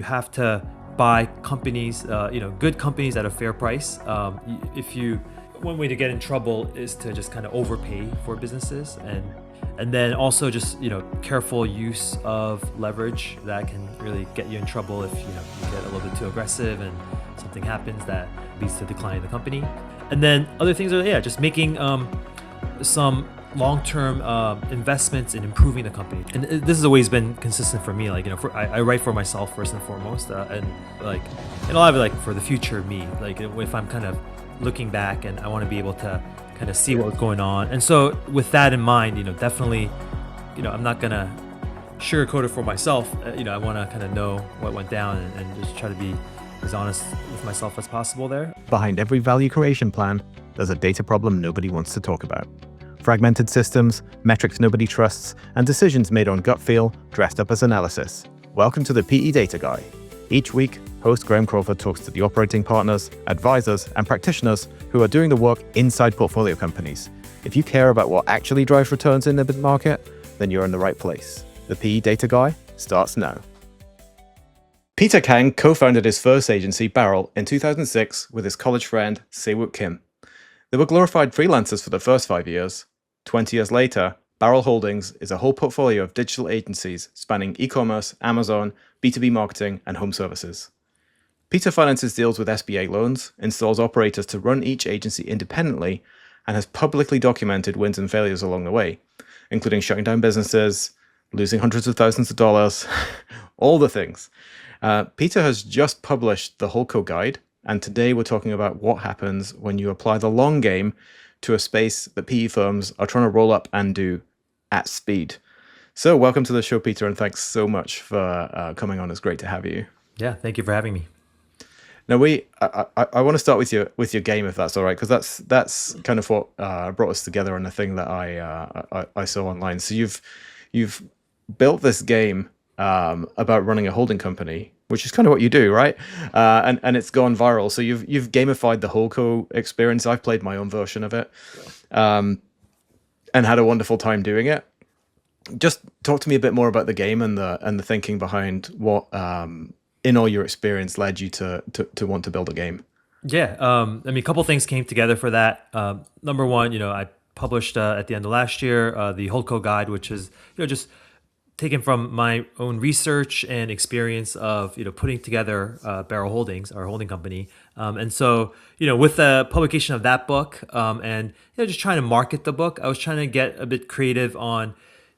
you have to buy companies, good companies at a fair price. If you One way to get in trouble is to just kind of overpay for businesses, and then also just careful use of leverage that can really get you in trouble if you get a little bit too aggressive and something happens that leads to declining the company. And then other things are just making some long-term investments in improving the company. And this has always been consistent for me. I write for myself first and foremost, and a lot of it for the future me. If I'm kind of looking back and I want to be able to kind of see what's going on. And so with that in mind, definitely, I'm not gonna sugarcoat it for myself. I want to kind of know what went down and just try to be as honest with myself as possible there. Behind every value creation plan, there's a data problem nobody wants to talk about. Fragmented systems, metrics nobody trusts, and decisions made on gut feel dressed up as analysis. Welcome to the PE Data Guy. Each week, host Graham Crawford talks to the operating partners, advisors, and practitioners who are doing the work inside portfolio companies. If you care about what actually drives returns in the market, then you're in the right place. The PE Data Guy starts now. Peter Kang co-founded his first agency, Barrel, in 2006 with his college friend, Se-Wook Kim. They were glorified freelancers for the first 5 years. 20 years later, Barrel Holdings is a whole portfolio of digital agencies spanning e-commerce, Amazon, B2B marketing, and home services. Peter finances deals with SBA loans, installs operators to run each agency independently, and has publicly documented wins and failures along the way, including shutting down businesses, losing hundreds of thousands of dollars, all the things. Peter has just published the Holdco Guide, and today we're talking about what happens when you apply the long game to a space that PE firms are trying to roll up and do at speed. So welcome to the show, Peter, and thanks so much for coming on. It's great to have you. Yeah, thank you for having me. Now I want to start with your game, if that's all right, because that's kind of what brought us together and the thing that I saw online. So you've built this game about running a holding company, which is kind of what you do, right? And it's gone viral. So you've gamified the Holdco experience. I've played my own version of it, and had a wonderful time doing it. Just talk to me a bit more about the game and the thinking behind what, in all your experience, led you to want to build a game. Yeah, a couple things came together for that. Number one, I published at the end of last year the Holdco Guide, which is just taken from my own research and experience of putting together Barrel Holdings, our holding company, and so with the publication of that book, and just trying to market the book, I was trying to get a bit creative on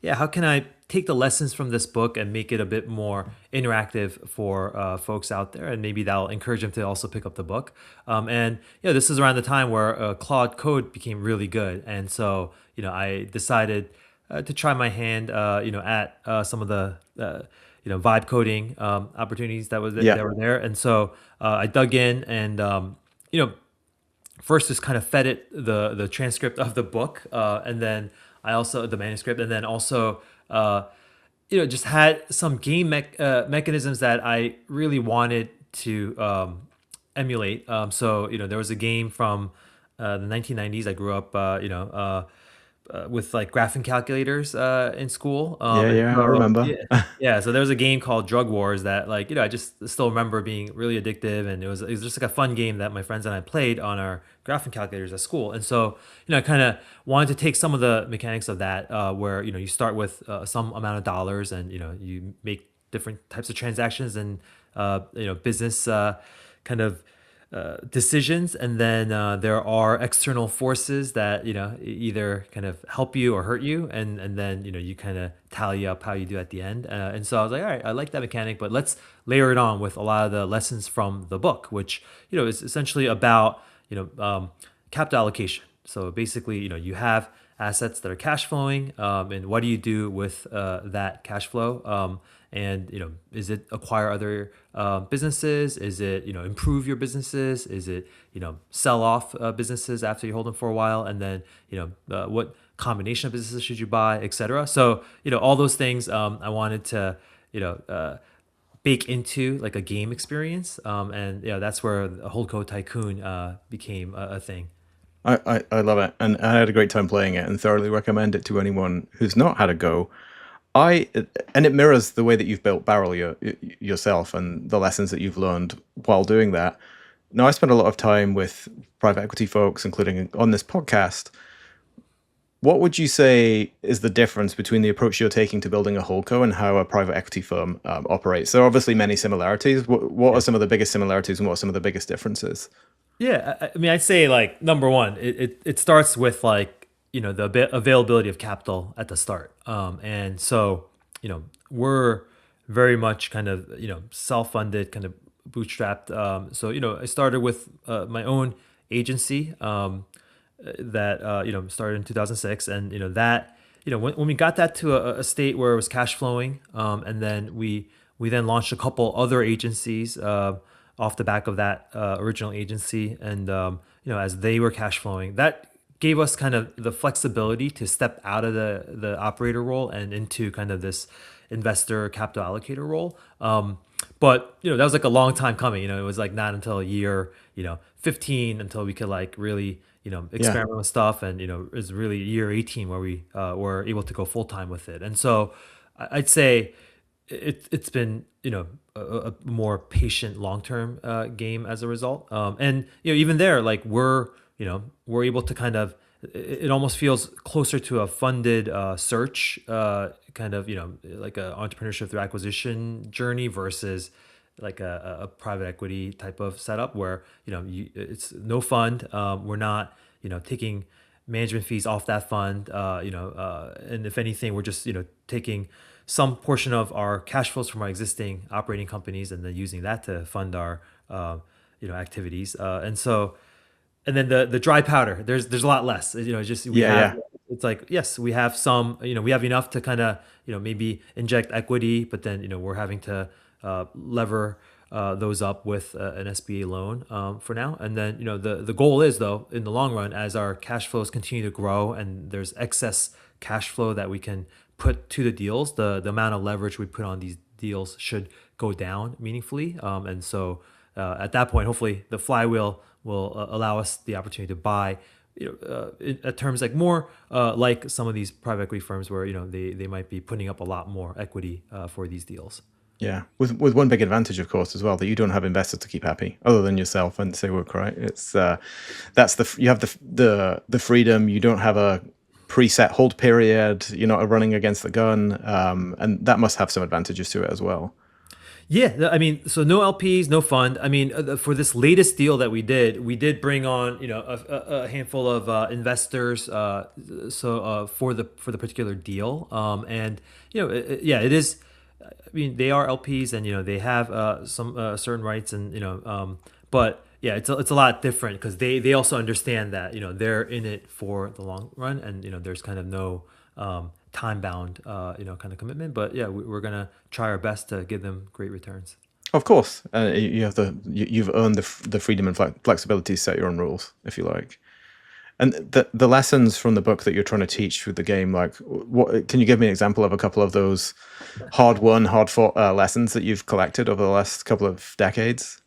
how can I take the lessons from this book and make it a bit more interactive for folks out there, and maybe that'll encourage them to also pick up the book. And this is around the time where Claude Code became really good, and so I decided to try my hand, at some of the vibe coding opportunities that were there, and so I dug in and first just kind of fed it the transcript of the book, and then I also the manuscript, and then also just had some game mechanisms that I really wanted to emulate. So there was a game from the 1990s. I grew up with graphing calculators in school. I remember. So there was a game called Drug Wars that I just still remember being really addictive, and it was just a fun game that my friends and I played on our graphing calculators at school. And so I kind of wanted to take some of the mechanics of that, where you start with some amount of dollars, and you make different types of transactions and business kind of decisions, and then there are external forces that either kind of help you or hurt you, and then you kind of tally up how you do at the end. And so I was like, all right, I like that mechanic, but let's layer it on with a lot of the lessons from the book, which is essentially about capital allocation. So basically, you have assets that are cash flowing, and what do you do with that cash flow? And is it acquire other businesses? Is it improve your businesses? Is it sell off businesses after you hold them for a while? And then what combination of businesses should you buy, etc. So all those things I wanted to bake into a game experience, and that's where Holdco Tycoon became a thing. I love it, and I had a great time playing it, and thoroughly recommend it to anyone who's not had a go. I and it mirrors the way that you've built Barrel yourself and the lessons that you've learned while doing that. Now, I spend a lot of time with private equity folks, including on this podcast. What would you say is the difference between the approach you're taking to building a Holdco and how a private equity firm operates? There are obviously many similarities. What are Yeah. some of the biggest similarities and what are some of the biggest differences? Yeah, I mean, I'd say like number one, it starts with like the availability of capital at the start, and so we're very much kind of self-funded, kind of bootstrapped. So I started with my own agency that started in 2006, and that when we got that to a state where it was cash flowing, and then we then launched a couple other agencies off the back of that original agency, and as they were cash flowing, that gave us kind of the flexibility to step out of the operator role and into kind of this investor capital allocator role. But that was like a long time coming. It was like not until a year 15 until we could like really Yeah. experiment with stuff, and it was really year 18 where we were able to go full time with it. And so I'd say it's been a more patient long term game as a result. And even there, like we're able to kind of, it almost feels closer to a funded search kind of like a entrepreneurship through acquisition journey versus like a private equity type of setup where it's no fund. We're not taking management fees off that fund. And if anything, we're just taking some portion of our cash flows from our existing operating companies and then using that to fund our activities. And then the dry powder, there's a lot less. It's just we Yeah. have, Yeah. it's like, yes, we have some, we have enough to kind of maybe inject equity, but then we're having to lever those up with an SBA loan for now. And then the goal is, though, in the long run, as our cash flows continue to grow and there's excess cash flow that we can put to the deals, the amount of leverage we put on these deals should go down meaningfully. And so at that point, hopefully the flywheel will allow us the opportunity to buy at terms like more like some of these private equity firms where they might be putting up a lot more equity for these deals. Yeah, with one big advantage, of course, as well, that you don't have investors to keep happy, other than yourself and say work, right? It's that's you have the freedom. You don't have a preset hold period. You're not running against the gun, and that must have some advantages to it as well. Yeah, I mean, so no LPs, no fund. I mean, for this latest deal that we did bring on a handful of investors. For the particular deal, and yeah, it is. I mean, they are LPs, and they have some certain rights, and but yeah, it's a lot different because they also understand that they're in it for the long run, and there's kind of no time bound kind of commitment. But yeah, we're gonna try our best to give them great returns. Of course, you have you've earned the freedom and flexibility to set your own rules, if you like. And the lessons from the book that you're trying to teach through the game, like, what can you give me an example of a couple of those hard won, hard fought lessons that you've collected over the last couple of decades?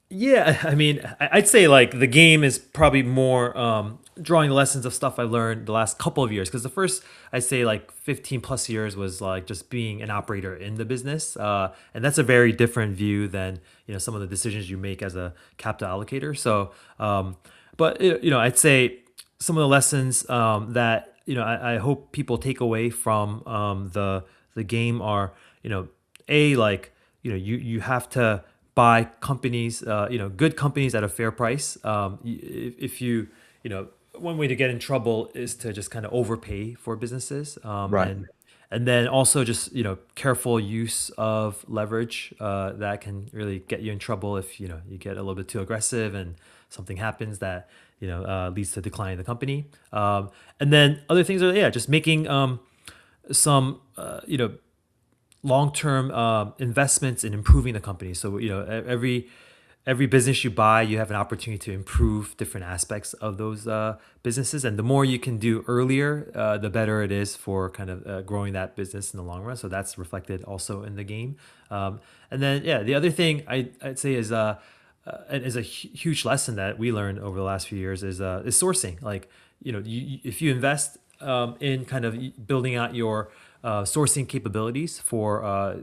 Yeah, I mean, I'd say like the game is probably more drawing the lessons of stuff I learned the last couple of years. Because the first, I'd say like 15 plus years was like just being an operator in the business, and that's a very different view than some of the decisions you make as a capital allocator. So, but I'd say some of the lessons that I hope people take away from the game are like you have to buy companies, good companies at a fair price. If one way to get in trouble is to just kind of overpay for businesses, Right. and then also just careful use of leverage that can really get you in trouble if you get a little bit too aggressive and something happens that leads to decline in the company. And then other things are just making some long-term investments in improving the company. So every business you buy, you have an opportunity to improve different aspects of those businesses, and the more you can do earlier, the better it is for kind of growing that business in the long run. So that's reflected also in the game. And then the other thing I'd say is a huge lesson that we learned over the last few years is sourcing. Like if you invest in kind of building out your sourcing capabilities for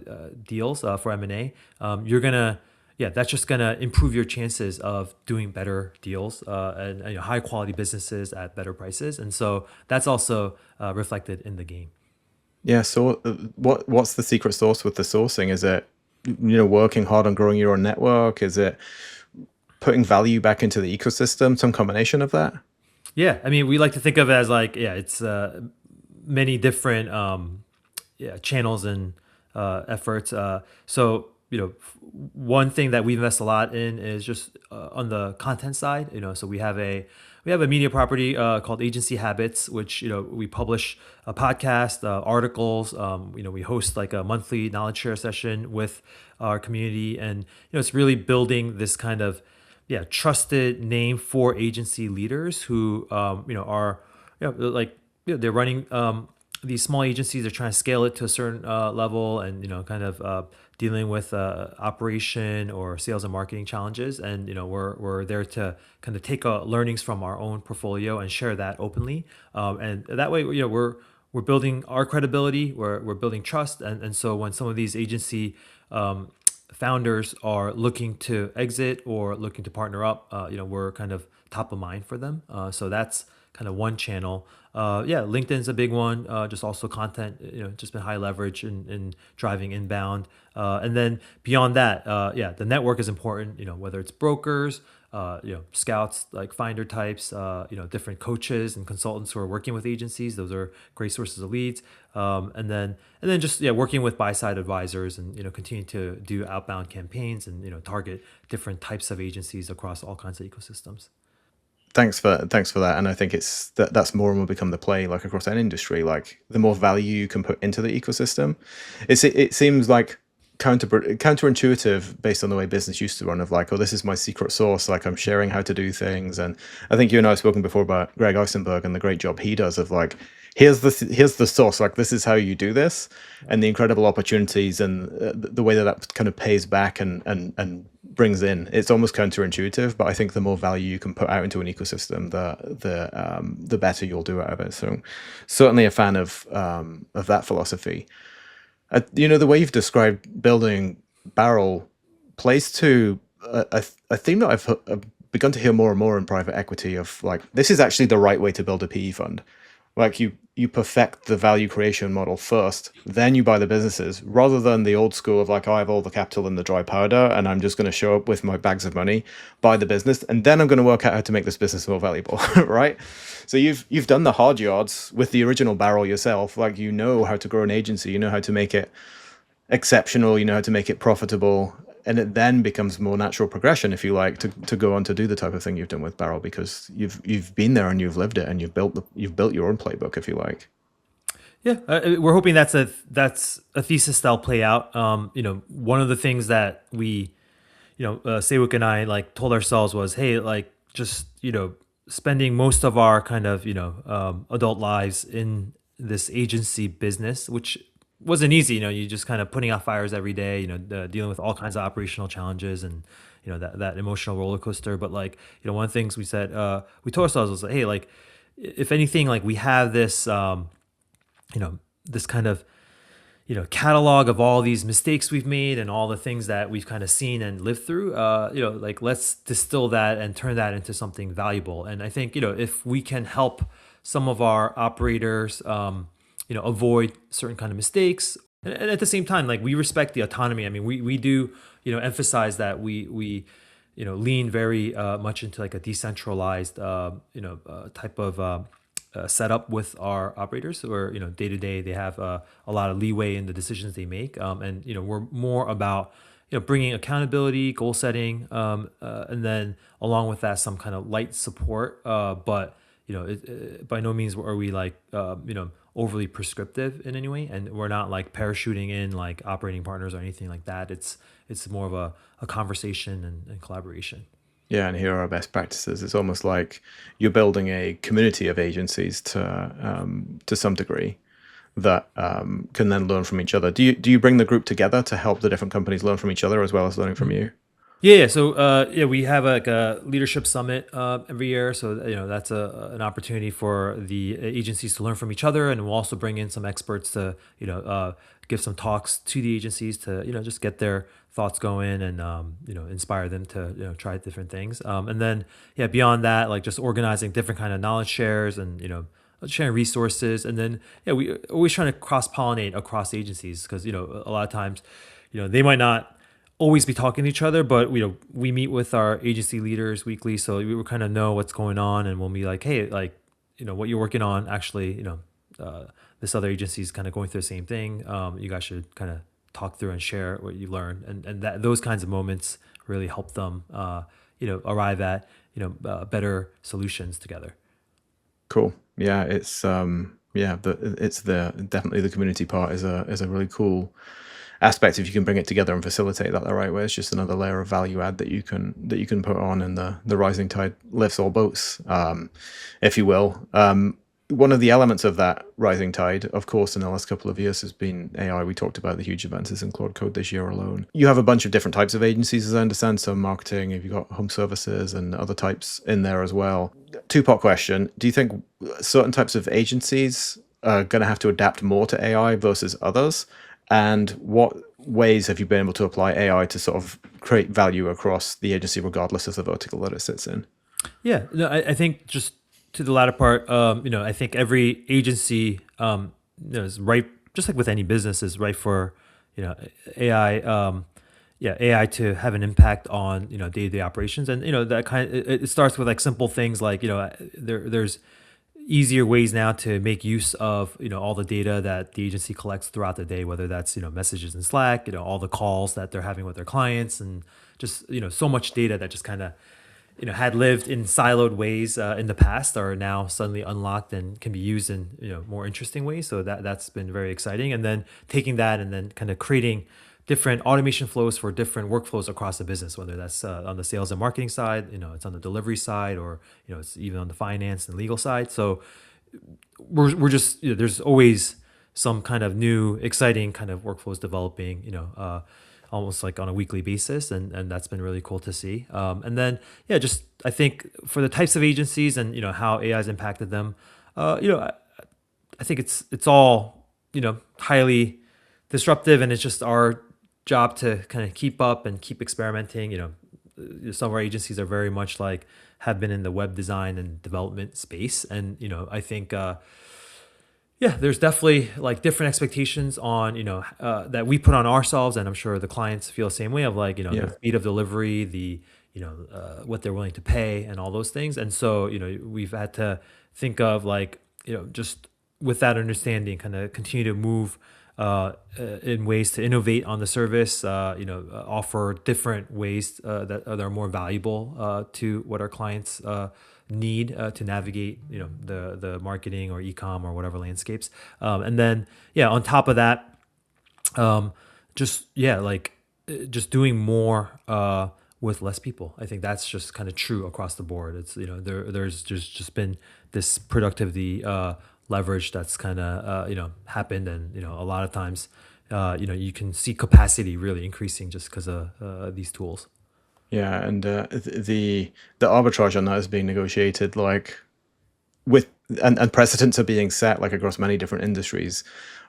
deals for M&A, you're gonna yeah, that's just gonna improve your chances of doing better deals and high quality businesses at better prices. And so that's also reflected in the game. Yeah. So, what's the secret sauce with the sourcing? Is it working hard on growing your own network? Is it putting value back into the ecosystem? Some combination of that. Yeah, I mean, we like to think of it as like, yeah, it's many different yeah, channels and efforts. So, one thing that we invest a lot in is just on the content side. So we have a media property called Agency Habits, which we publish a podcast, articles. We host like a monthly knowledge share session with our community, and it's really building this kind of yeah trusted name for agency leaders who are like they're running these small agencies are trying to scale it to a certain level, and kind of dealing with operation or sales and marketing challenges. And we're there to kind of take learnings from our own portfolio and share that openly. And that way, we're building our credibility, we're building trust. And so when some of these agency founders are looking to exit or looking to partner up, we're kind of top of mind for them. So that's kind of one channel. Yeah, LinkedIn's a big one. Just also content, just been high leverage in driving inbound. And then beyond that, yeah, the network is important. Whether it's brokers, scouts like finder types, different coaches and consultants who are working with agencies. Those are great sources of leads. And then just yeah, working with buy side advisors and continue to do outbound campaigns and target different types of agencies across all kinds of ecosystems. Thanks for that. And I think that's more and more become the play, like across any industry. Like the more value you can put into the ecosystem, it seems like counterintuitive based on the way business used to run, of like, oh, this is my secret sauce, like I'm sharing how to do things. And I think you and I have spoken before about Greg Eisenberg and the great job he does of like, here's the sauce, like this is how you do this, and the incredible opportunities and the way that kind of pays back and brings in. It's almost counterintuitive, but I think the more value you can put out into an ecosystem, the better you'll do out of it. So certainly a fan of that philosophy. The way you've described building Barrel plays to a theme that I've begun to hear more and more in private equity, of like, this is actually the right way to build a PE fund. Like you perfect the value creation model first, then you buy the businesses, rather than the old school of like, oh, I have all the capital and the dry powder and I'm just going to show up with my bags of money, buy the business, and then I'm going to work out how to make this business more valuable. Right? So you've done the hard yards with the original Barrel yourself. Like, how to grow an agency, how to make it exceptional, how to make it profitable, and it then becomes more natural progression, if you like, to go on to do the type of thing you've done with Barrel, because you've been there and you've lived it, and you've built your own playbook, if you like. Yeah, we're hoping that's a thesis that'll play out. One of the things that we, Sewik and I like told ourselves was, hey, like just spending most of our kind of adult lives in this agency business, which wasn't easy. You just kind of putting out fires every day. Dealing with all kinds of operational challenges and that emotional roller coaster. But like one of the things we said, we told ourselves was like, hey, like if anything, like we have this this kind of catalog of all these mistakes we've made and all the things that we've kind of seen and lived through, like let's distill that and turn that into something valuable. And I think if we can help some of our operators avoid certain kind of mistakes, and at the same time, like we respect the autonomy. I mean, we do emphasize that we lean very much into like a decentralized type of setup with our operators, where day to day they have a lot of leeway in the decisions they make, and we're more about bringing accountability, goal setting, and then along with that some kind of light support, but by no means are we like overly prescriptive in any way, and we're not like parachuting in like operating partners or anything like that. It's more of a conversation and collaboration. Yeah, and here are our best practices. It's almost like you're building a community of agencies to some degree that can then learn from each other. Do you bring the group together to help the different companies learn from each other as well as learning from you? Yeah, so yeah, we have like a leadership summit every year. So that's an opportunity for the agencies to learn from each other, and we'll also bring in some experts to give some talks to the agencies to just get their thoughts going and inspire them to try different things. And then yeah, beyond that, like just organizing different kind of knowledge shares and sharing resources, and then yeah, we always trying to cross pollinate across agencies because a lot of times they might not always be talking to each other, but we meet with our agency leaders weekly, so we will kind of know what's going on, and we'll be like, hey, like what you're working on, actually, this other agency is kind of going through the same thing. You guys should kind of talk through and share what you learned, and that those kinds of moments really help them, arrive at better solutions together. Cool. Yeah, it's the definitely the community part is a really cool aspect if you can bring it together and facilitate that the right way. It's just another layer of value add that you can put on, and the rising tide lifts all boats, if you will. One of the elements of that rising tide, of course, in the last couple of years has been AI. We talked about the huge advances in Claude Code this year alone. You have a bunch of different types of agencies, as I understand. So marketing, if you've got home services and other types in there as well. Two-part question. Do you think certain types of agencies are going to have to adapt more to AI versus others? And what ways have you been able to apply AI to sort of create value across the agency, regardless of the vertical that it sits in? Yeah, no, I think just to the latter part, I think every agency, is right, just like with any business, is right for, AI, yeah, AI to have an impact on day to day operations, and that it starts with like simple things like there's easier ways now to make use of all the data that the agency collects throughout the day, whether that's messages in Slack, all the calls that they're having with their clients, and just so much data that just kind of had lived in siloed ways in the past are now suddenly unlocked and can be used in more interesting ways. So that's been very exciting. And then taking that and then kind of creating different automation flows for different workflows across the business, whether that's on the sales and marketing side, it's on the delivery side, or it's even on the finance and legal side. So we're just there's always some kind of new exciting kind of workflows developing almost like on a weekly basis, and that's been really cool to see. And then yeah, just I think for the types of agencies and how AI has impacted them, I think it's all highly disruptive, and it's just our job to kind of keep up and keep experimenting. Some of our agencies are very much like have been in the web design and development space, and I think yeah, there's definitely like different expectations on that we put on ourselves, and I'm sure the clients feel the same way of like Yeah. the speed of delivery, the what they're willing to pay, and all those things. And so we've had to think of like just with that understanding, kind of continue to move in ways to innovate on the service, offer different ways that are more valuable to what our clients need to navigate, the marketing or e-com or whatever landscapes. And then, yeah, on top of that, just, yeah, like just doing more with less people. I think that's just kind of true across the board. It's, there's just been this productivity leverage that's kind of happened, and a lot of times you can see capacity really increasing just because of these tools. Yeah, and the arbitrage on that is being negotiated like with and precedents are being set like across many different industries.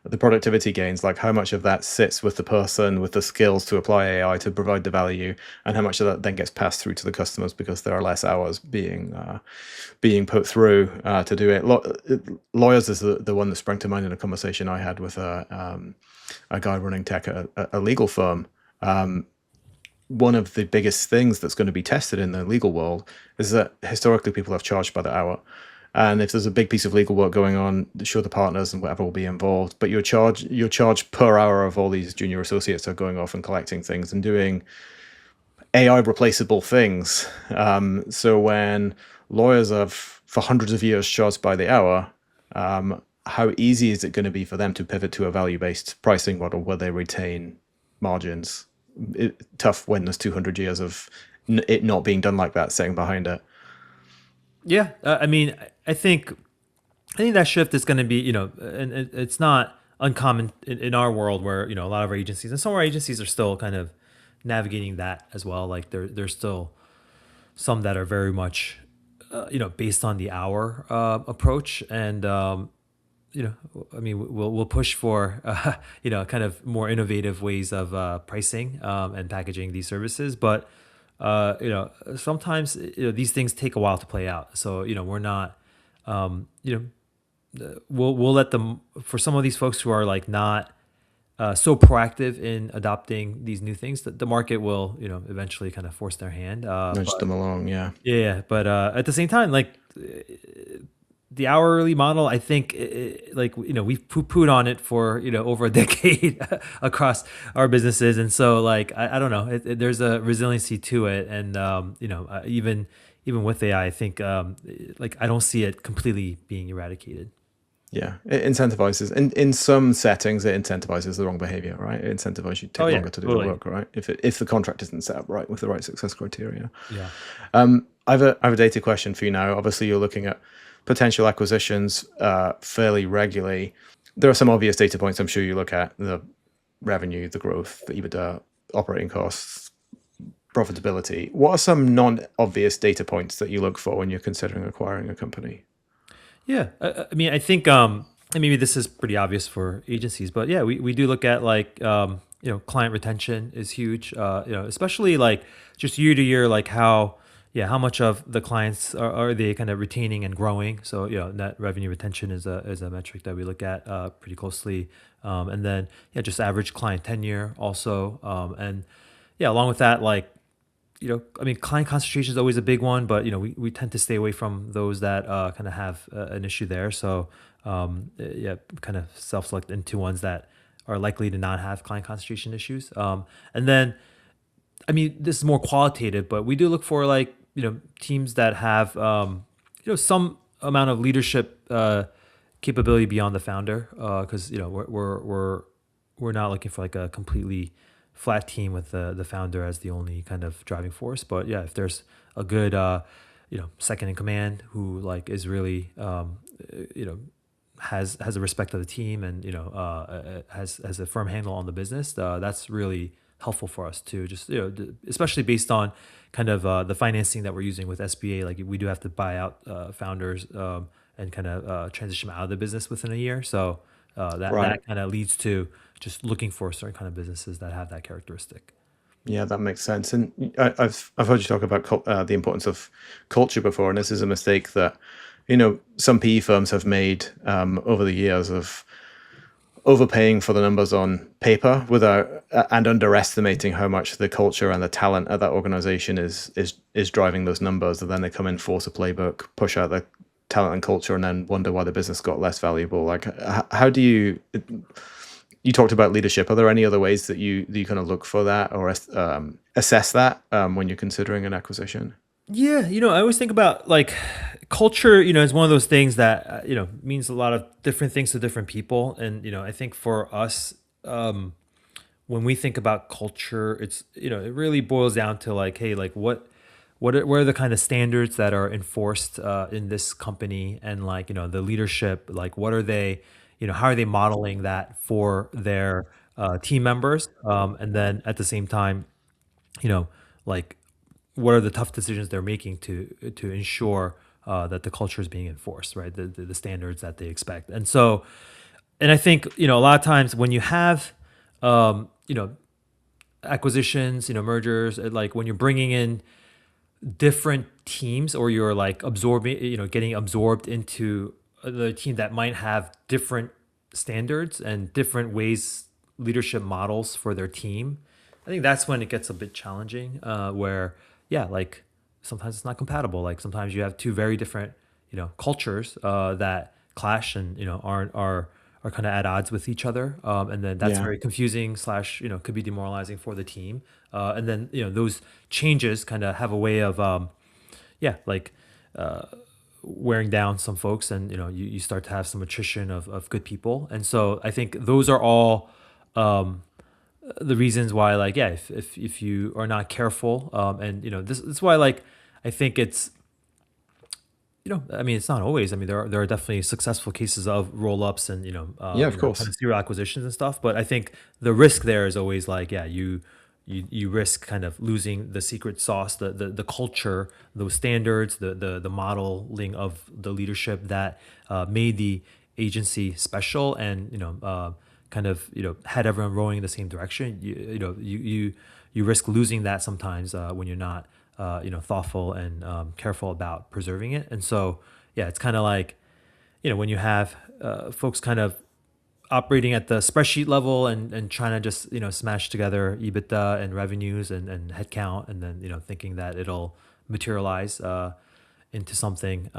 The productivity gains, like how much of that sits with the person with the skills to apply AI to provide the value, and how much of that then gets passed through to the customers because there are less hours being put through to do it. Lawyers is the one that sprang to mind in a conversation I had with a guy running tech at a legal firm. One of the biggest things that's going to be tested in the legal world is that historically people have charged by the hour. And if there's a big piece of legal work going on, sure, the partners and whatever will be involved, but you're charged per hour of all these junior associates are going off and collecting things and doing AI replaceable things. So when lawyers have for hundreds of years charged by the hour, how easy is it going to be for them to pivot to a value-based pricing model where they retain margins? Tough when there's 200 years of it not being done like that sitting behind it. Yeah, I mean, I think that shift is going to be, and it's not uncommon in our world where a lot of our agencies and some of our agencies are still kind of navigating that as well. Like there's still some that are very much based on the hour approach, and I mean, we'll push for kind of more innovative ways of pricing and packaging these services, but sometimes these things take a while to play out. So we're not we'll let them, for some of these folks who are like not so proactive in adopting these new things, that the market will eventually kind of force their hand. Nudge them along. Yeah. Yeah, but at the same time, like the hourly model, I think, like we've poo-pooed on it for over a decade across our businesses, and so like I don't know, there's a resiliency to it, and even with AI, I think like I don't see it completely being eradicated. Yeah, it incentivizes. In some settings, it incentivizes the wrong behavior, right? It incentivizes you to Oh take yeah, longer to do the totally. work, right? If the contract isn't set up right with the right success criteria. Yeah. I have a data question for you now. Obviously, you're looking at potential acquisitions fairly regularly. There are some obvious data points I'm sure you look at: the revenue, the growth, the EBITDA, operating costs, profitability. What are some non-obvious data points that you look for when you're considering acquiring a company? Yeah, I mean, I think, and maybe this is pretty obvious for agencies, but yeah, we do look at like, client retention is huge. Especially like just year to year, like how much of the clients are they kind of retaining and growing. So net revenue retention is a metric that we look at pretty closely, and then yeah, just average client tenure also, and yeah, along with that, like I mean, client concentration is always a big one, but we tend to stay away from those that kind of have an issue there. So yeah, kind of self-select into ones that are likely to not have client concentration issues. And then, I mean, this is more qualitative, but we do look for like teams that have some amount of leadership capability beyond the founder, because we're not looking for like a completely flat team with the founder as the only kind of driving force. But yeah, if there's a good second in command who like is really you know has a respect of the team, and has a firm handle on the business, that's really helpful for us too. Just especially based on kind of the financing that we're using with SBA, like we do have to buy out founders and kind of transition them out of the business within a year. So that Right. that kind of leads to just looking for certain kind of businesses that have that characteristic. Yeah, that makes sense. And I've heard you talk about the importance of culture before, and this is a mistake that some PE firms have made over the years of overpaying for the numbers on paper without and underestimating how much the culture and the talent at that organization is driving those numbers. And then they come in, force a playbook, push out the talent and culture, and then wonder why the business got less valuable. Like, how do you talked about leadership? Are there any other ways that you kind of look for that or assess that when you're considering an acquisition? Yeah, I always think about like culture, is one of those things that, means a lot of different things to different people. And, I think for us, when we think about culture, it's, it really boils down to like, hey, like what are the kind of standards that are enforced in this company, and like, the leadership, like what are they, how are they modeling that for their team members? And then at the same time, like what are the tough decisions they're making to ensure that the culture is being enforced, right? The standards that they expect. And so, and I think a lot of times when you have you know acquisitions, mergers, like when you're bringing in different teams, or you're like absorbing, getting absorbed into the team that might have different standards and different ways, leadership models for their team. I think that's when it gets a bit challenging, where yeah, like sometimes it's not compatible. Like sometimes you have two very different, cultures that clash, and are kind of at odds with each other, and then that's Yeah. very confusing slash could be demoralizing for the team. And then those changes kind of have a way of yeah, like wearing down some folks, and you start to have some attrition of good people. And so I think those are all the reasons why, like, yeah, if you are not careful, and this is why, like, I think it's I mean, it's not always. I mean, there are definitely successful cases of roll ups, and Yeah, of kind course. of serial acquisitions and stuff. But I think the risk there is always like, yeah, you you risk kind of losing the secret sauce, the culture, those standards, the modeling of the leadership that made the agency special, and kind of had everyone rowing in the same direction. You risk losing that sometimes when you're not thoughtful and careful about preserving it. And so yeah, it's kind of like when you have folks kind of operating at the spreadsheet level and trying to just smash together EBITDA and revenues and headcount, and then thinking that it'll materialize into something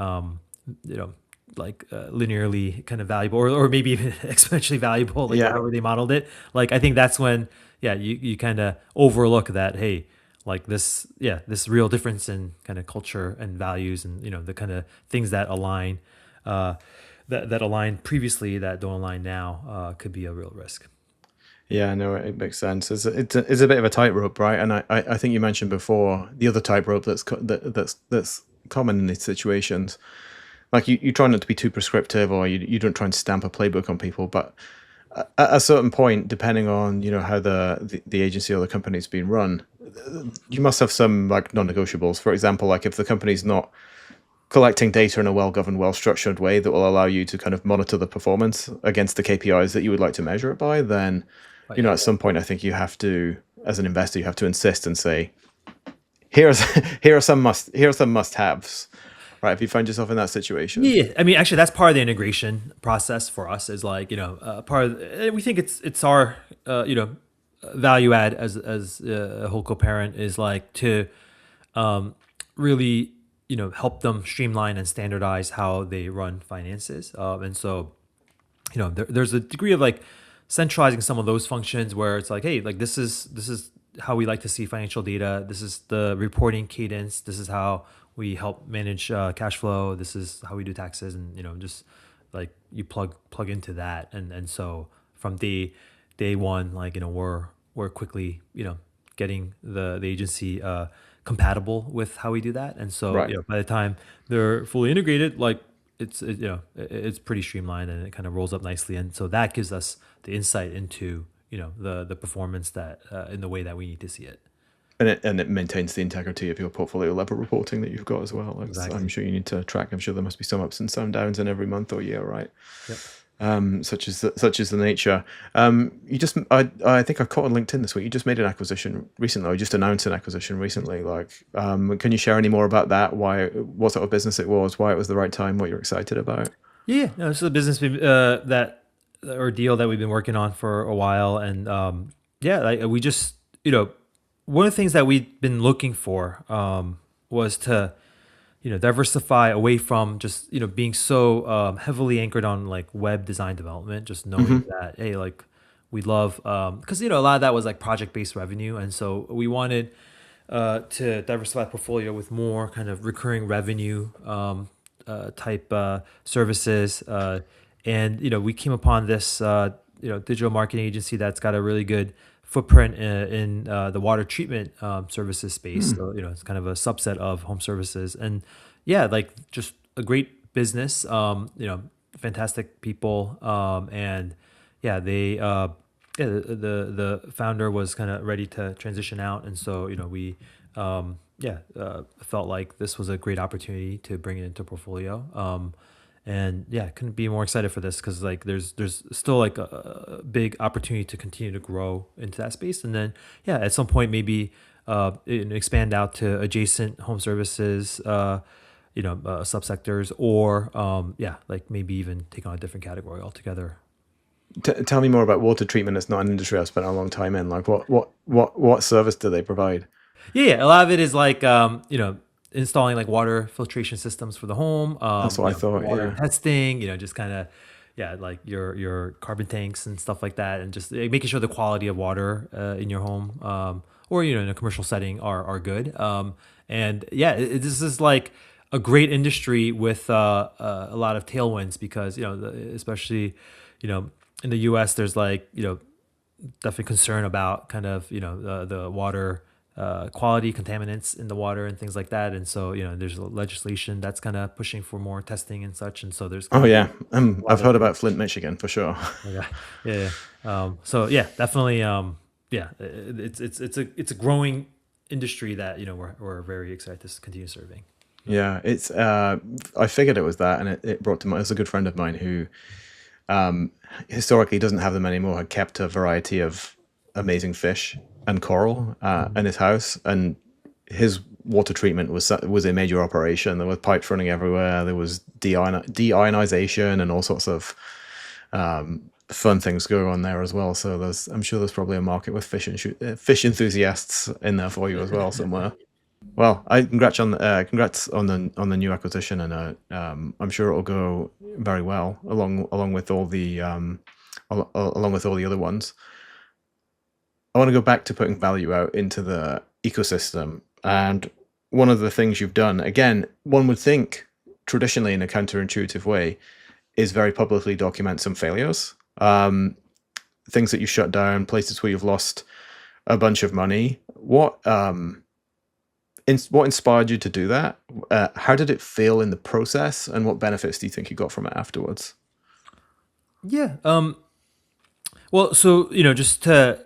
linearly kind of valuable, or maybe even exponentially valuable, like Yeah. however they modeled it. Like I think that's when you kind of overlook that, hey, like this real difference in kind of culture and values, and the kind of things that align uh, that align previously that don't align now could be a real risk. Yeah, no, it makes sense. It's a bit of a tightrope, right? And I think you mentioned before the other tightrope that's common in these situations. Like you try not to be too prescriptive, or you don't try and stamp a playbook on people. But at a certain point, depending on how the agency or the company's been run, you must have some like non-negotiables. For example, like if the company's not collecting data in a well-governed, well-structured way that will allow you to kind of monitor the performance against the KPIs that you would like to measure it by, then Right. at some point, I think you have to, as an investor, you have to insist and say, here's here are some must-haves, right? If you find yourself in that situation. Yeah, I mean, actually, that's part of the integration process for us. Is like part of we think it's our value add as a whole co-parent is like to really help them streamline and standardize how they run finances, and so there's a degree of like centralizing some of those functions where it's like, hey, like this is how we like to see financial data. This is the reporting cadence. This is how we help manage cash flow. This is how we do taxes, and just like you plug into that, and so from day one, like we're quickly getting the agency compatible with how we do that, and so Right. by the time they're fully integrated, like it's pretty streamlined, and it kind of rolls up nicely, and so that gives us the insight into the performance that in the way that we need to see it. And it maintains the integrity of your portfolio level reporting that you've got as well. I'm Exactly. sure you need to track. I'm sure there must be some ups and some downs in every month or year, right? Yep. Such is the nature. I think I caught on LinkedIn this week. You just made an acquisition recently, or just announced an acquisition recently. Like, can you share any more about that? What sort of business it was, why it was the right time, what you're excited about? Yeah, no, this is a business that or deal that we've been working on for a while, and yeah, like, we just one of the things that we've been looking for was to diversify away from just being so heavily anchored on like web design development. Just knowing that, hey, like we love because a lot of that was like project based revenue, and so we wanted to diversify the portfolio with more kind of recurring revenue type services. And we came upon this digital marketing agency that's got a really good footprint in the water treatment services space. So it's kind of a subset of home services, and yeah, like just a great business. Fantastic people, and yeah, they yeah, the founder was kind of ready to transition out, and so we felt like this was a great opportunity to bring it into portfolio. And yeah, couldn't be more excited for this because like there's still like a big opportunity to continue to grow into that space, and then yeah, at some point maybe expand out to adjacent home services, subsectors, or yeah, like maybe even take on a different category altogether. Tell me more about water treatment. It's not an industry I've spent a long time in. Like, what service do they provide? Yeah, a lot of it is like installing like water filtration systems for the home, That's what I thought. water Yeah. testing, just kind of yeah, like your carbon tanks and stuff like that, and just making sure the quality of water in your home or in a commercial setting are good. And yeah, this is like a great industry with a lot of tailwinds because especially in the U.S. there's like definitely concern about kind of the water quality, contaminants in the water and things like that, and so there's legislation that's kind of pushing for more testing and such, and so there's Oh kind of yeah. a lot I've of heard about Flint, Michigan for sure. yeah, yeah, yeah. So yeah, definitely. yeah, it's a growing industry that we're very excited to continue serving. Yeah, it's I figured it was that, and it brought to mind. It's a good friend of mine who historically doesn't have them anymore. Had kept a variety of amazing fish and coral in his house, and his water treatment was a major operation. There were pipes running everywhere. There was deionization and all sorts of fun things going on there as well. So I'm sure there's probably a market with fish enthusiasts in there for you as well somewhere. Well, I congrats on the new acquisition, and I'm sure it'll go very well along with all the along with all the other ones. I want to go back to putting value out into the ecosystem, and one of the things you've done, again, one would think traditionally in a counterintuitive way, is very publicly document some failures, things that you shut down, places where you've lost a bunch of money. What inspired you to do that? How did it feel in the process, and what benefits do you think you got from it afterwards? Yeah. Well, so just to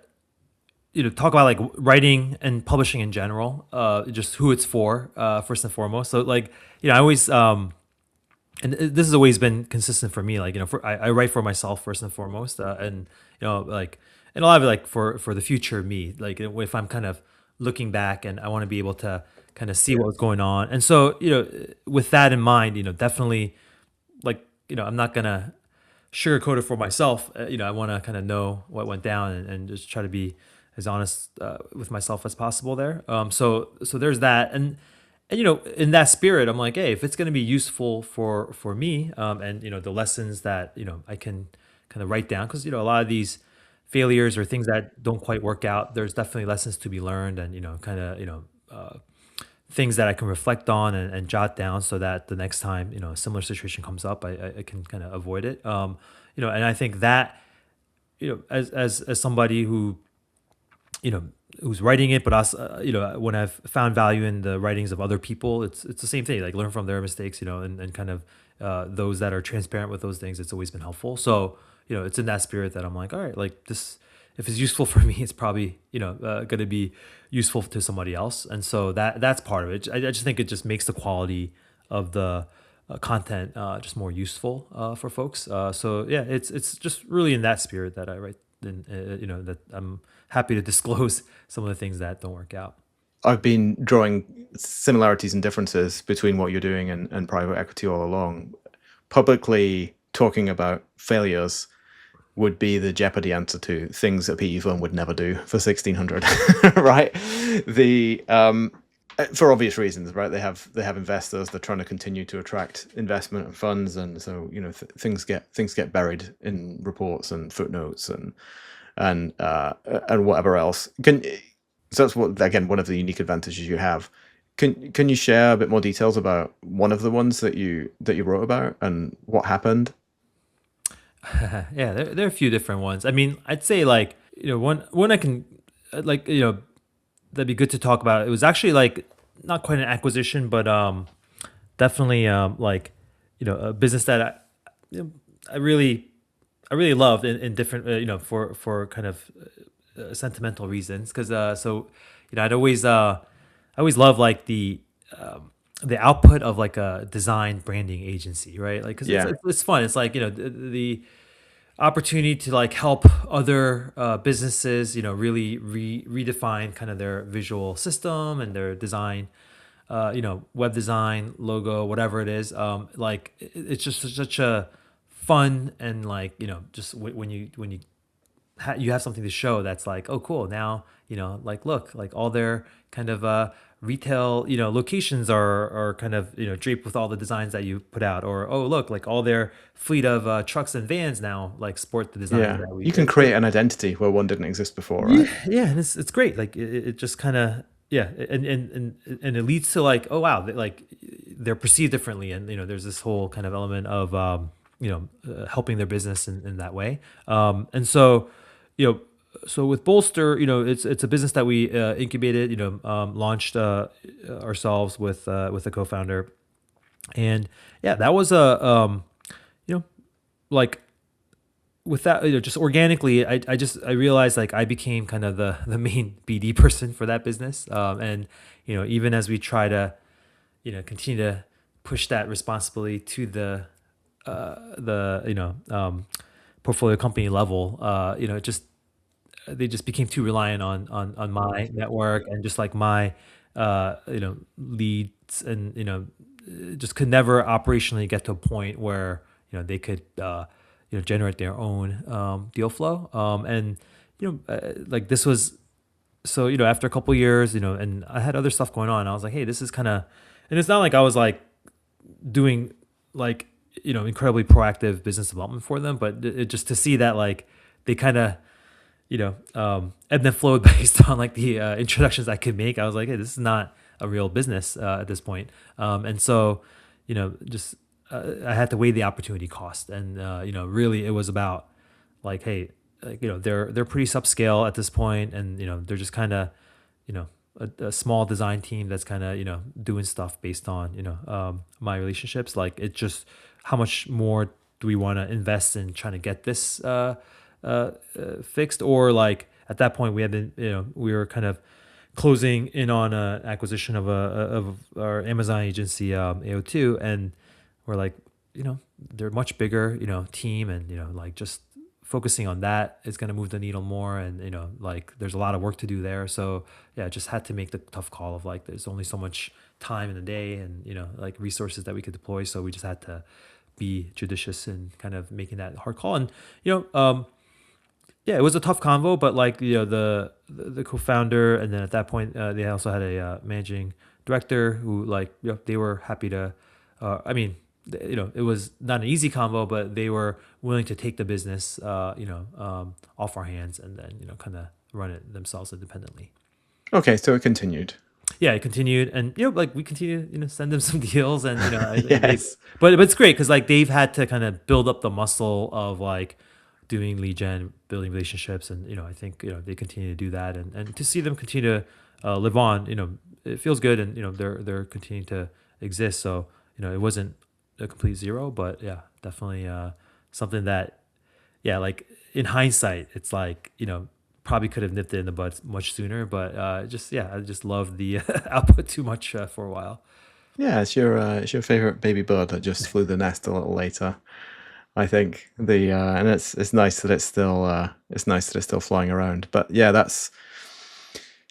talk about like writing and publishing in general, just who it's for, first and foremost. So like I always and this has always been consistent for me. Like I write for myself first and foremost, and like and a lot of it like for the future me. Like if I'm kind of looking back and I want to be able to kind of see what was going on, and so with that in mind, definitely like I'm not gonna sugarcoat it for myself. I want to kind of know what went down and just try to be as honest with myself as possible there. So there's that, and in that spirit, I'm like, hey, if it's going to be useful for me, and the lessons that I can kind of write down, because a lot of these failures or things that don't quite work out, there's definitely lessons to be learned, and kind of things that I can reflect on and jot down, so that the next time a similar situation comes up, I can kind of avoid it. And I think that as somebody who who's writing it, but also when I've found value in the writings of other people, it's the same thing. Like learn from their mistakes, and kind of those that are transparent with those things. It's always been helpful. So it's in that spirit that I'm like, all right, like this. If it's useful for me, it's probably going to be useful to somebody else, and so that's part of it. I just think it just makes the quality of the content just more useful for folks. So yeah, it's just really in that spirit that I write. And that I'm happy to disclose some of the things that don't work out. I've been drawing similarities and differences between what you're doing and private equity all along. Publicly talking about failures would be the Jeopardy answer to things a PE firm would never do for 1600, right? The for obvious reasons, right? They have investors. They're trying to continue to attract investment and funds, and so things get buried in reports and footnotes and whatever else. So that's one of the unique advantages you have. Can you share a bit more details about one of the ones that you wrote about and what happened? Yeah, there are a few different ones. I mean, I'd say like one I can like that'd be good to talk about. It was actually like not quite an acquisition, but definitely like a business that I really loved in different for kind of sentimental reasons, because so I'd always I always love like the output of like a design branding agency, right? Like because Yeah, it's fun. It's like the opportunity to like help other businesses really redefine kind of their visual system and their design, web design, logo, whatever it is. Like it's just such a fun, and like just when you you have something to show that's like, oh cool, now like look, like all their kind of retail locations are kind of draped with all the designs that you put out, or oh look, like all their fleet of trucks and vans now like sport the designs yeah. that we You can did. So create an identity where one didn't exist before, yeah, right? yeah, and it's great. Like it just kind of yeah, and it leads to like, oh wow, like they're perceived differently, and there's this whole kind of element of helping their business in that way. And so you know so with Bolster, it's a business that we incubated, launched ourselves with a co-founder, and yeah, that was a you know like with that, just organically, I realized like I became kind of the main BD person for that business. And even as we try to continue to push that responsibility to the portfolio company level, it just they just became too reliant on my network and just like my leads, and just could never operationally get to a point where they could generate their own deal flow. And like this was, so after a couple years, and I had other stuff going on, I was like, hey, this is kind of, and it's not like I was like doing like incredibly proactive business development for them, but just to see that like they kind of ebbed and flowed based on like the introductions I could make. I was like, hey, this is not a real business at this point. And so, just I had to weigh the opportunity cost, and really it was about like, hey, like they're pretty subscale at this point, and they're just kind of a small design team that's kind of doing stuff based on my relationships. Like it just, how much more do we want to invest in trying to get this fixed? Or like at that point we had been we were kind of closing in on an acquisition of our Amazon agency, AO2, and we're like they're much bigger team, and like just focusing on that is going to move the needle more, and like there's a lot of work to do there. So yeah, just had to make the tough call of like there's only so much time in the day, and like resources that we could deploy, so we just had to be judicious in kind of making that hard call. And yeah, it was a tough convo, but like the co-founder, and then at that point they also had a managing director who like they were happy to I mean it was not an easy convo, but they were willing to take the business off our hands, and then kind of run it themselves independently. Okay, so it continued. Yeah, it continued, and like we continue send them some deals, and Yes. but it's great because like they've had to kind of build up the muscle of like doing lead gen, building relationships, and I think they continue to do that, and to see them continue to live on, it feels good, and they're continuing to exist. So it wasn't a complete zero, but yeah, definitely something that, yeah, like in hindsight, it's like probably could have nipped it in the bud much sooner, but just yeah, I just loved the output too much for a while. Yeah, it's your favorite baby bird that just flew the nest a little later. I think the and it's nice that it's nice that it's still flying around. But yeah, that's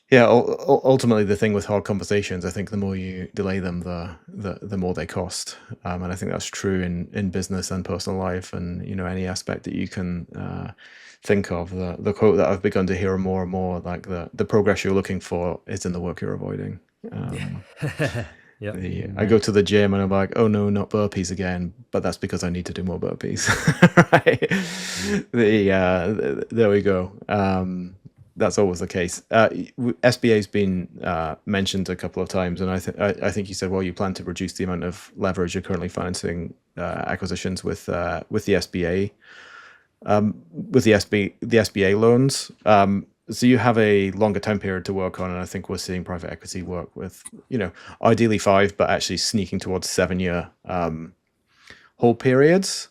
yeah. Ultimately, the thing with hard conversations, I think the more you delay them, the more they cost. And I think that's true in business and personal life, and any aspect that you can think of. The quote that I've begun to hear more and more, like the progress you're looking for is in the work you're avoiding. Yeah. Yep. I go to the gym and I'm like, oh no, not burpees again, but that's because I need to do more burpees. Right? There we go. That's always the case. SBA's been mentioned a couple of times, and I think you said, well, you plan to reduce the amount of leverage you're currently financing acquisitions with the SBA, the SBA loans. So you have a longer time period to work on, and I think we're seeing private equity work with, ideally 5, but actually sneaking towards 7-year hold periods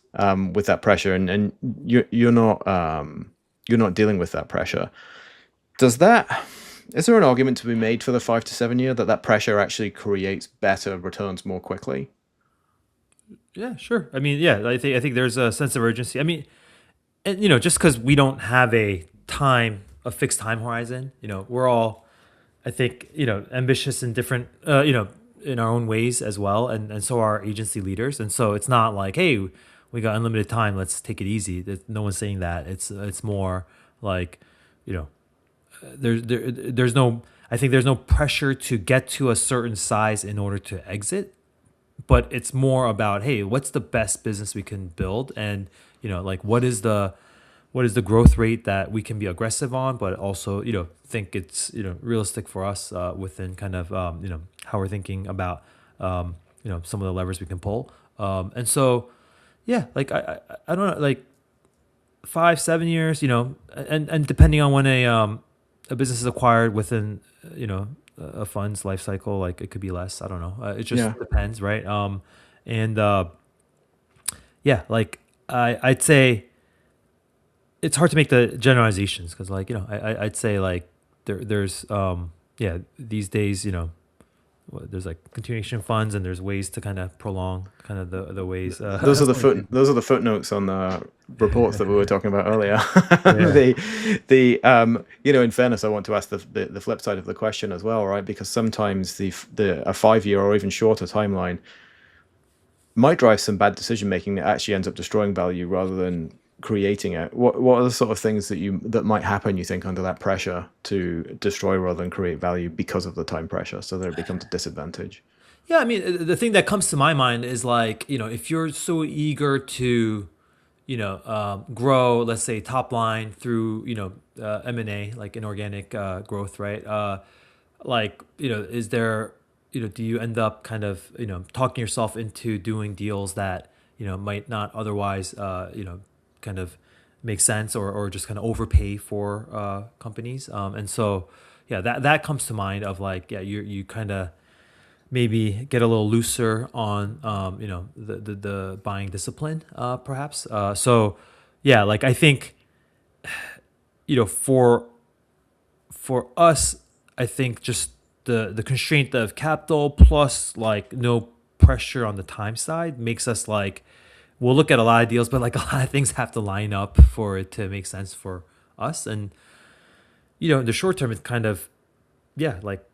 with that pressure, and you're not dealing with that pressure. Is there an argument to be made for the 5 to 7 year that pressure actually creates better returns more quickly? Yeah, sure. I mean, yeah, I think there's a sense of urgency. I mean, and just because we don't have a fixed time horizon, we're all, I think, ambitious in different, in our own ways as well, and so are agency leaders, and so it's not like, hey, we got unlimited time, let's take it easy. No one's saying that. It's more like, there's no, I think there's no pressure to get to a certain size in order to exit, but it's more about, hey, what's the best business we can build, and like what is the growth rate that we can be aggressive on, but also think it's realistic for us within kind of how we're thinking about some of the levers we can pull, and so yeah, like I don't know, like 5-7 years, and depending on when a business is acquired within a fund's life cycle, like it could be less. I don't know. It just Yeah. depends, right? And yeah, like I'd say it's hard to make the generalizations because, like, I'd say like there's yeah, these days, there's like continuation funds and there's ways to kind of prolong kind of the ways. Those are the footnotes on the reports that we were talking about earlier. Yeah. In fairness, I want to ask the flip side of the question as well, right? Because sometimes a 5 year or even shorter timeline might drive some bad decision making that actually ends up destroying value rather than creating it. What are the sort of things that might happen, you think, under that pressure to destroy rather than create value because of the time pressure, so that it becomes a disadvantage? Yeah, I mean, the thing that comes to my mind is like, if you're so eager to, grow, let's say top line through, M&A, like inorganic growth, right? Like, is there, do you end up kind of, talking yourself into doing deals that, might not otherwise, kind of make sense, or just kind of overpay for companies? And so, yeah, that comes to mind of like, yeah, you kind of maybe get a little looser on the buying discipline, perhaps. So yeah, like I think, for us, I think just the constraint of capital plus like no pressure on the time side makes us like, we'll look at a lot of deals, but like a lot of things have to line up for it to make sense for us. And in the short term, it's kind of, yeah, like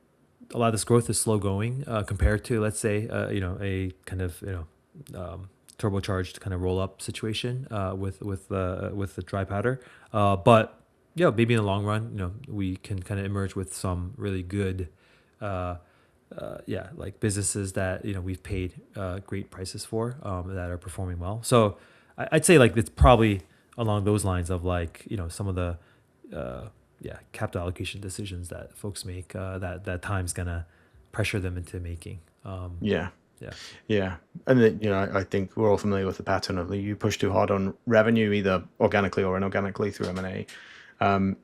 a lot of this growth is slow going compared to, let's say, a kind of turbocharged kind of roll up situation with the dry powder. But yeah, maybe in the long run, we can kind of emerge with some really good, yeah, like businesses that we've paid great prices for, that are performing well. So I'd say like it's probably along those lines of like some of the yeah, capital allocation decisions that folks make, that time's gonna pressure them into making. Yeah. Yeah. Yeah, and then, I think we're all familiar with the pattern of you push too hard on revenue, either organically or inorganically through M&A.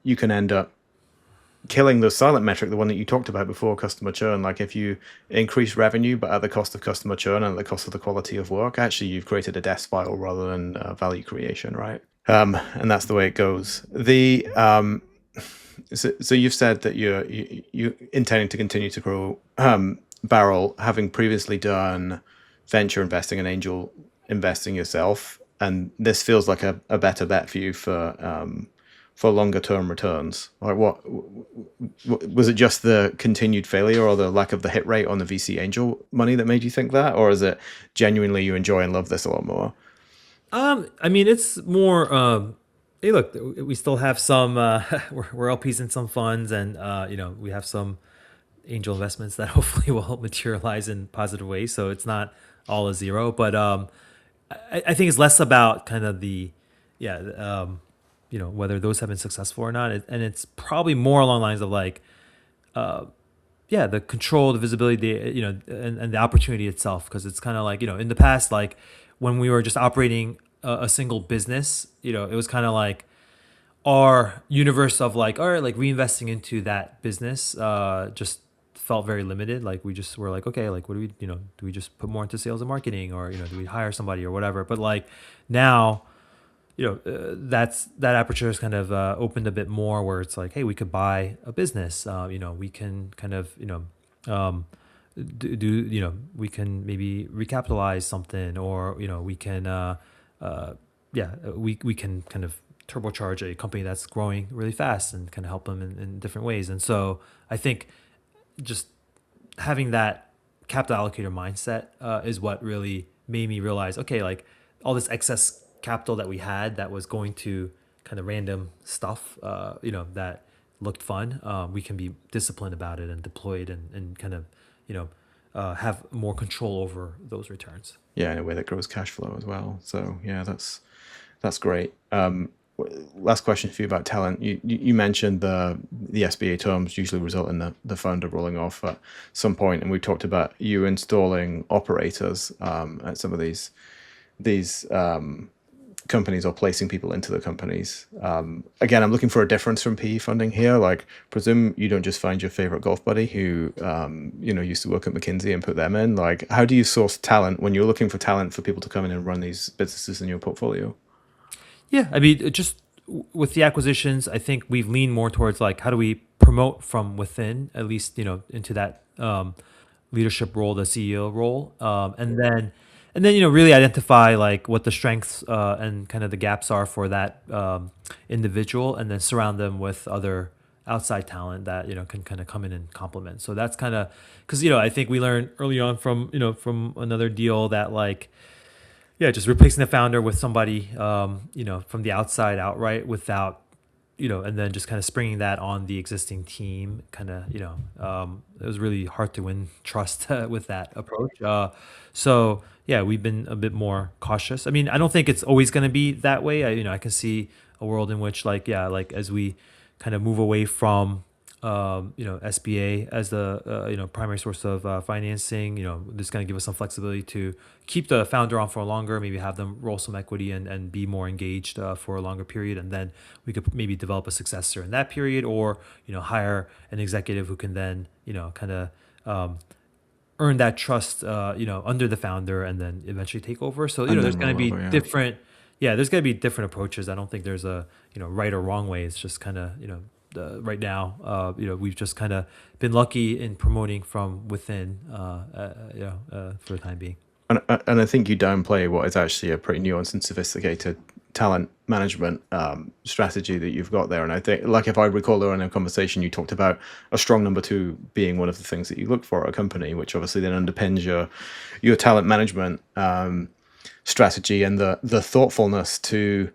You can end up killing the silent metric, the one that you talked about before, customer churn. Like if you increase revenue, but at the cost of customer churn and at the cost of the quality of work, actually you've created a death spiral rather than value creation, right? And that's the way it goes. So you've said that you intending to continue to grow Barrel, having previously done venture investing and angel investing yourself, and this feels like a better bet for you for longer term returns. Like what was it? Just the continued failure or the lack of the hit rate on the VC angel money that made you think that, or is it genuinely you enjoy and love this a lot more? I mean, it's more. Hey, look, we still have some. We're LPs in some funds, and we have some angel investments that hopefully will materialize in positive ways. So it's not all a zero, but I think it's less about kind of the, yeah, whether those have been successful or not, and it's probably more along the lines of like, yeah, the control, the visibility, and the opportunity itself, because it's kind of like in the past, like when we were just operating a single business, it was kind of like our universe of like, all right, like reinvesting into that business just felt very limited. Like we just were like, okay, like what do we, do we just put more into sales and marketing, or do we hire somebody or whatever? But like now, that aperture has kind of opened a bit more, where it's like, hey, we could buy a business. We can kind of we can maybe recapitalize something, or we can yeah, we can kind of turbocharge a company that's growing really fast and kind of help them in different ways. And so I think just having that capital allocator mindset is what really made me realize, okay, like all this excess capital that we had that was going to kind of random stuff, that looked fun, we can be disciplined about it and deploy it, and kind of, have more control over those returns. Yeah, in a way that grows cash flow as well. So yeah, that's great. Last question for you about talent. You mentioned the SBA terms usually result in the founder rolling off at some point, and we talked about you installing operators at some of these companies, or placing people into the companies. Again, I'm looking for a difference from PE funding here. Like, presume you don't just find your favorite golf buddy who used to work at McKinsey and put them in. Like, how do you source talent when you're looking for talent for people to come in and run these businesses in your portfolio? Yeah, I mean, just with the acquisitions, I think we've leaned more towards like how do we promote from within, at least into that leadership role, the CEO role, and then really identify like what the strengths and kind of the gaps are for that individual, and then surround them with other outside talent that can kind of come in and complement. So that's kind of because I think we learned early on from another deal that like yeah, just replacing the founder with somebody, from the outside outright without, and then just kind of springing that on the existing team. Kind of, it was really hard to win trust with that approach. So yeah, we've been a bit more cautious. I mean, I don't think it's always going to be that way. I can see a world in which, like, yeah, like as we kind of move away from SBA as the primary source of financing. This is going to give us some flexibility to keep the founder on for longer, maybe have them roll some equity and be more engaged for a longer period, and then we could maybe develop a successor in that period, or hire an executive who can then kind of earn that trust under the founder and then eventually take over. So And there's then going to roll be over, yeah. different. Yeah, there's going to be different approaches. I don't think there's a right or wrong way. It's just kind of right now, we've just kind of been lucky in promoting from within, for the time being. And I think you downplay what is actually a pretty nuanced and sophisticated talent management strategy that you've got there. And I think, like, if I recall earlier in a conversation, you talked about a strong number two being one of the things that you look for at a company, which obviously then underpins your talent management strategy and the thoughtfulness to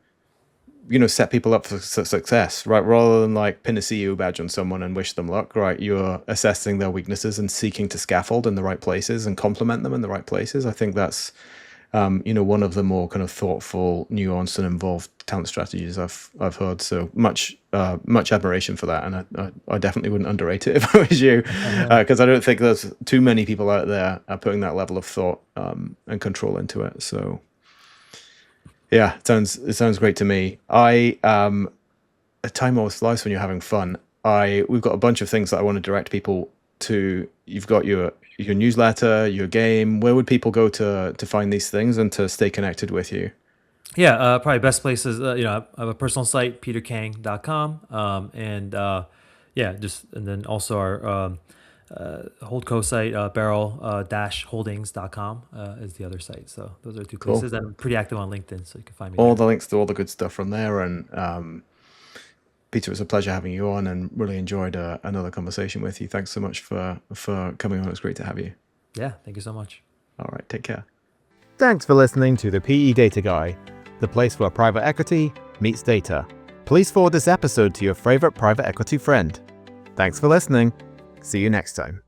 set people up for success, right? Rather than like pin a CEO badge on someone and wish them luck, right? You're assessing their weaknesses and seeking to scaffold in the right places and complement them in the right places. I think that's one of the more kind of thoughtful, nuanced, and involved talent strategies I've heard. So much admiration for that, and I definitely wouldn't underrate it if I was you, because I don't think there's too many people out there putting that level of thought and control into it. So yeah, it sounds great to me. Time always flies when you're having fun. We've got a bunch of things that I want to direct people to. You've got your newsletter, your game. Where would people go to find these things and to stay connected with you? Yeah, probably best place is I have a personal site, peterkang.com, and and then also our Holdco site, barrel-holdings.com is the other site. So those are two places. Cool. I'm pretty active on LinkedIn, so you can find me All there. the links to all the good stuff from there. And Peter, it was a pleasure having you on, and really enjoyed another conversation with you. Thanks so much for coming on. It's great to have you. Yeah, thank you so much. All right, take care. Thanks for listening to the PE Data Guy, the place where private equity meets data. Please forward this episode to your favorite private equity friend. Thanks for listening. See you next time.